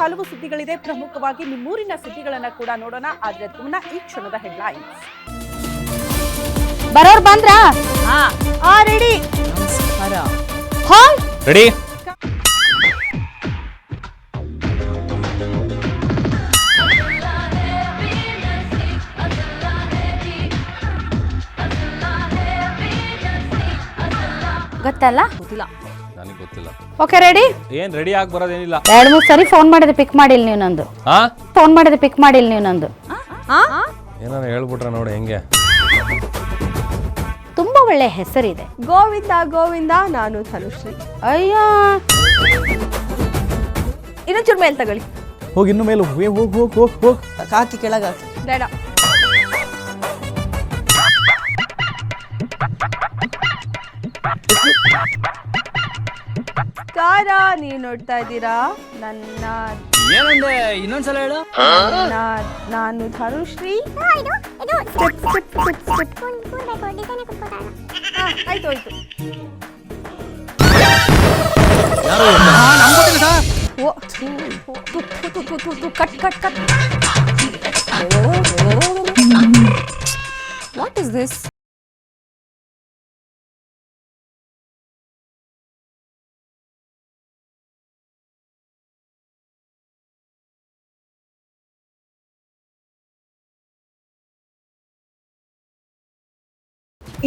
ಹಲವು ಸುದ್ದಿಗಳಿದೆ. ಪ್ರಮುಖವಾಗಿ ನಿಮ್ಮೂರಿನ ಸುದ್ದಿಗಳನ್ನ ಕೂಡ ನೋಡೋಣ. ಆದ್ರೆ ಮುನ್ನ ಈ ಕ್ಷಣದ ಹೆಡ್ಲೈನ್ಸ್. ಬರೋರ್ ಬಂದ್ರಾ? ರೆಡಿ. ನಮಸ್ಕಾರ. Hi ready. ಗೊತ್ತಲ್ಲ? ಗೊತ್ತಿಲ್ಲ, ನನಗೆ ಗೊತ್ತಿಲ್ಲ. Okay ready. ಏನ್ ರೆಡಿ ಆಗಿ ಬರೋದೇನಿಲ್ಲ. 2-3 ಸರಿ ಫೋನ್ ಮಾಡಿದ್ರೆ ಪಿಕ್ ಮಾಡಿಲ್ಲ ನೀವು ನಂದು. ಫೋನ್ ಮಾಡಿದ್ರೆ ಪಿಕ್ ಮಾಡಿಲ್ಲ ನೀವು ನಂದು. ಏನಾರ ಹೇಳ್ಬಿಟ್ರೆ ನೋಡಿ ಹೆಂಗೆ. ತುಂಬಾ ಒಳ್ಳೆ ಹೆಸರಿದೆ. ಗೋವಿಂದ ಗೋವಿಂದ, ನಾನು ಧನುಶ್ರೀ. ಅಯ್ಯೋ, ಇನ್ನೊಂಚೂರು ಮೇಲೆ ತಗೊಳ್ಳಿ. ಹೋಗಿ ಇನ್ನು ಮೇಲೆ ಹೋಗಿ ಹೋಗಿ ಹೋಗಿ ಹೋಗಿ ಹೋಗಿ ಹಾಕಿ ಕೆಳಗೆ ಬೇಡ. ಕಾರ ನೀವು ನೋಡ್ತಾ ಇದ್ದೀರಾ ನನ್ನ. ಏನಂದೆ ಇನ್ನೊಂದ್ಸಲ ಹೇಳು. ನಾನು ಧನುಶ್ರೀ. ಆಯ್ತು ಆಯ್ತು. Cut cut cut. What is this?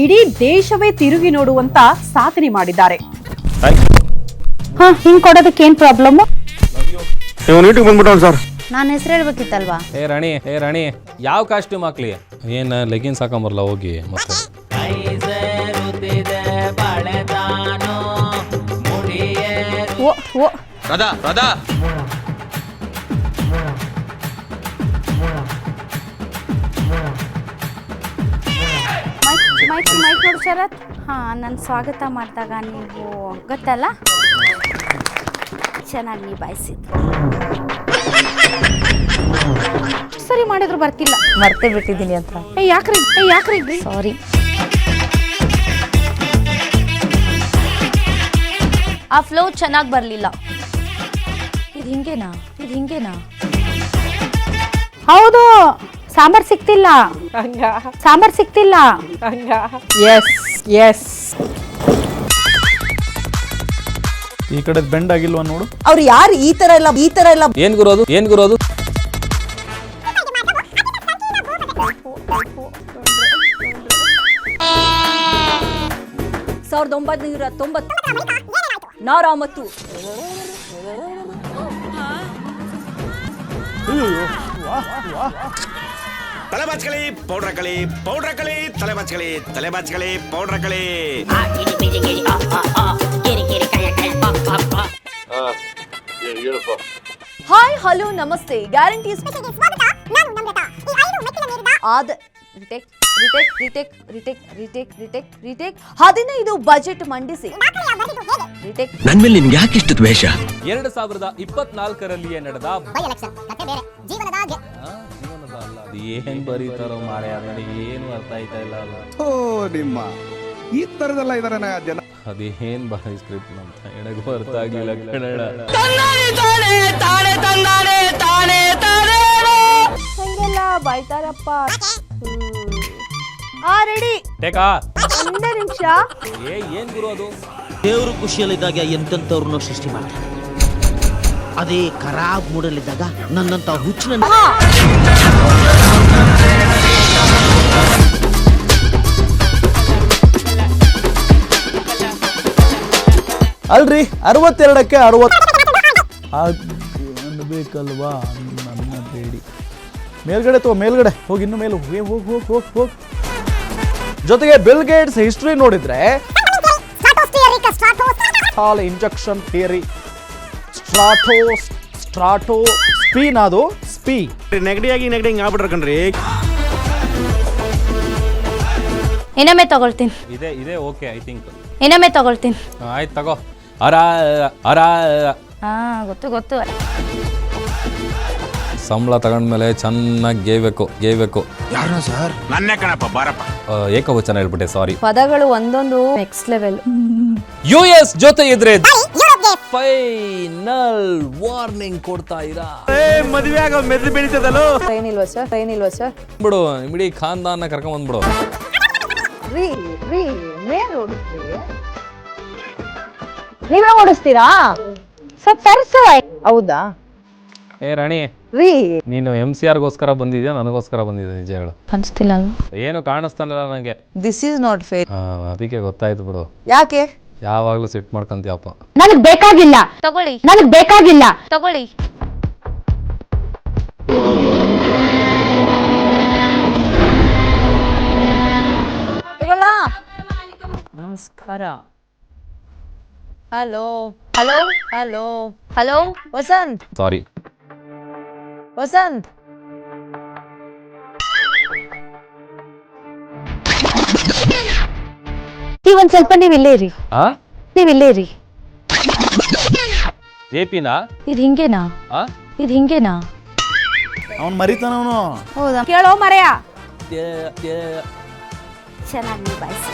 ಇಡೀ ದೇಶವೇ ತಿರುಗಿ ನೋಡುವಂತ ಸಾಧನೆ ಮಾಡಿದ್ದಾರೆ. ಹಿಂಗ್ ಕೊಡೋದಕ್ಕೆ ಏನ್ ಪ್ರಾಬ್ಲಮ್? ನೀಟಿಗೆ ಬಂದ್ಬಿಟ್ಟವನು ಸರ್. ನಾನು ಹೆಸರು ಹೇಳ್ಬೇಕಿತ್ತಲ್ವಾ? ಏ ರಾಣಿ ಯಾವ ಕಾಸ್ಟ್ಯೂಮ್ ಹಾಕ್ಲಿ? ಏನ್ ಲೆಗಿನ್ಸ್ ಹಾಕೊಂಬರ್ಲ ಹೋಗಿ ಮತ್ತೆ. ಮೈಕ್ ನೋಡು ಶರತ್. ನಾನು ಸ್ವಾಗತ ಮಾಡಿದಾಗ ನೀವು ಗೊತ್ತಲ್ಲ ಚೆನ್ನಾಗಿ ನಿಭಾಯಿಸಿದ್ದು. ಸರಿ ಮಾಡಿದ್ರು ಬರ್ತಿಲ್ಲ, ಮರ್ತೇ ಬಿಟ್ಟಿದ್ದೀನಿ ಅಂತ. ಯಾಕ್ರಿ ಸಾರಿ. ಆ ಫ್ಲೋ ಚೆನ್ನಾಗಿ ಬರಲಿಲ್ಲ. ಇದು ಹಿಂಗೇನಾ? ಹೌದು, ಸಾಂಬಾರ್ ಸಿಕ್ತಿಲ್ಲ. ಎಸ್. ಈ ಕಡೆ ಬೆಂಡ್ ಆಗಿಲ್ವಾ ನೋಡು. ಅವ್ರು ಯಾರು ಈ ತರ ಎಲ್ಲ ಏನ್ ಗುರೋದು? 1990 ತಲೆ ಬಾಚ್ಕಳಿ ಪೌಡ್ರ್ ಹಾಕಳಿ ತಲೆ ಬಾಚ್ಕಳಿ ಪೌಡ್ರ್ ಹಾಕಳಿ. ಹಾಯ್ ಹಲೋ ನಮಸ್ತೆ. ಗ್ಯಾರಂಟಿ ರಿಟೇಕ್ 15 ಬಜೆಟ್ ಮಂಡಿಸಿ. ನನ್ ಮೇಲೆ ನಿಮ್ಗೆ ಯಾಕೆ ಇಷ್ಟು ದ್ವೇಷ? 2024ರಲ್ಲಿ ನಡೆದ ಜೀವನದ ಅಲ್ಲ, ಅದು ಏನ್ ಬರೀತಾರೋ ಮಾರೆ, ನನಗೆ ಏನು ಅರ್ಥ ಆಯ್ತಾ ಇಲ್ಲ ಅಲ್ಲ. ನಿಮ್ಮ ಈ ತರದೆಲ್ಲ ಇದಾರೆ ಜನ. ಅದೇನ್ ಬಾರಿ ಸ್ಕ್ರಿಪ್ಟ್ ಅಂತ ನನಗೂ ಅರ್ಥ ಆಗಿಲ್ಲ. ಹಂಗೆಲ್ಲ ಬಾಯ್ತಾರಪ್ಪ. ರೆಡಿ. ಟೇಕಾ ಒಂದೇ ನಿಮಿಷ. ಏನ್ ಗುರು ಅದು? ದೇವರು ಖುಷಿಯಲ್ಲಿದ್ದಾಗ ಎಂತೆಂಥವ್ರನ್ನ ಸೃಷ್ಟಿ ಮಾಡ್ತಾರೆ. ಅದೇ ಖರಾಬ್ ಮೂಡಲಿದ್ದಾಗ ನನ್ನಂತ ಹುಚ್ಚು ಅಲ್ರಿ 62ಕ್ಕೆ 60 ಅನ್ಬೇಕಲ್ವಾ? ನನ್ನ ಬೇಡಿ. ಮೇಲ್ಗಡೆ ಹೋಗಿ ಇನ್ನು ಮೇಲೆ ಹೋಗಿ. ಜೊತೆಗೆ ಬಿಲ್ ಗೇಟ್ಸ್ ಹಿಸ್ಟ್ರಿ ನೋಡಿದ್ರೆ ಇಂಜೆಕ್ಷನ್ ಥಿಯರಿ, ಸ್ಟ್ರಾಟೋ ಸ್ಪೀನ್, ಅದು ಸ್ಪೀ ನೆಗಡಿ ಹಿಂಗ್ ಆಗ್ಬಿಟ್ರ ಕಣ್ರಿ. ಇನ್ನೊಮ್ಮೆ ತಗೊಳ್ತೀನಿ. ಇದೆ ಓಕೆ ಐ ಥಿಂಕ್. ಇನ್ನೊಮ್ಮೆ ತಗೊಳ್ತೀನಿ. ಆಯ್ತು ತಗೋ. ಗೊತ್ತು. ಸಂಬಳ ತಗೊಂಡ್ಮೇಲೆ ಚೆನ್ನಾಗಿ ಗೇಯ್ಬೇಕು. ಯಾರನ್ನ ಸರ್? ನನ್ನೇ ಕಣಪ್ಪ, ಬಾರಪ್ಪ. ಏಕವಚನ ಹೇಳ್ಬಿಟ್ಟೆ, ಸಾರಿ. ಪದಗಳು ಒಂದೊಂದು ನೆಕ್ಸ್ಟ್ ಲೆವೆಲ್. US ಜೊತೆ ಇದ್ರೆ ಫೈನಲ್ ವಾರ್ನಿಂಗ್ ಕೊಡ್ತಾ ಇರಾ ಮದುವೆ ಆಗೋ ಮೆದು ಬೆಳೀತದಲ್ಲೋ. ಟ್ರೈನ್ ಇಲ್ವಾ ಸರ್? ಟ್ರೈನ್ ಇಲ್ವಾ ಸರ್? ಬಿಡು ಇಡೀ ಖಾನ್ದಾನ್ನ ಕರ್ಕೊಂಡ್ ಬಂದ್ಬಿಡು. ರೀ ರೀ ನೇರ್ ಓಡಿಸ್ತೀರಿ? ನೀವೇ ಓಡಿಸ್ತೀರಾ? ಸರ್ ತರ್ಸ. ಹೌದಾ? ಏ ರಾಣಿ, ರೀ ನೀನು MCR ಗೋಸ್ಕರ ಬಂದಿದ್ಯಾ ನನಗೋಸ್ಕರ ಬಂದಿದ್ದೆ? ನಿಜ ಹೇಳು. ಅನ್ಸ್ತಿಲ್ಲ ಅಲ್ವಾ? ಏನು ಕಾಣಿಸ್ತಾನಲ್ಲ ನನಗೆ. This is not fair. ಅದಕ್ಕೆ ಗೊತ್ತಾಯ್ತು ಬಿಡು. ಯಾಕೆ? ಯಾವಾಗ್ಲೂ ಸಿಟ್ ಮಾಡ್ಕೊಂತೀಯಪ್ಪ. ನನಗ್ ಬೇಕಾಗಿಲ್ಲ. ತಗೊಳ್ಳಿ. ನನಗ್ ಬೇಕಾಗಿಲ್ಲ. ತಗೊಳ್ಳಿ. ನಮಸ್ಕಾರ. Hello hello hello hello Vasanth. Sorry. Vasanth ನೀವೊಂದ್ ಸ್ವಲ್ಪ ನೀವಿಲ್ಲೇ ಇರಿ. ನೀವಿಲ್ಲೇ ಇರಿ. JPನಾ? ಇದು ಹಿಂಗೇನಾ? ಇದು ಹಿಂಗೇನಾ? ಅವ್ನು ಮರಿತಾನ ಅವನು. ಹೌದಾ? ಕೇಳೋ ಮರೆಯ ಚೆನ್ನಾಗಿ ಚೆನ್ನಾಗಿ ನಿಭಾಯಿಸಿ.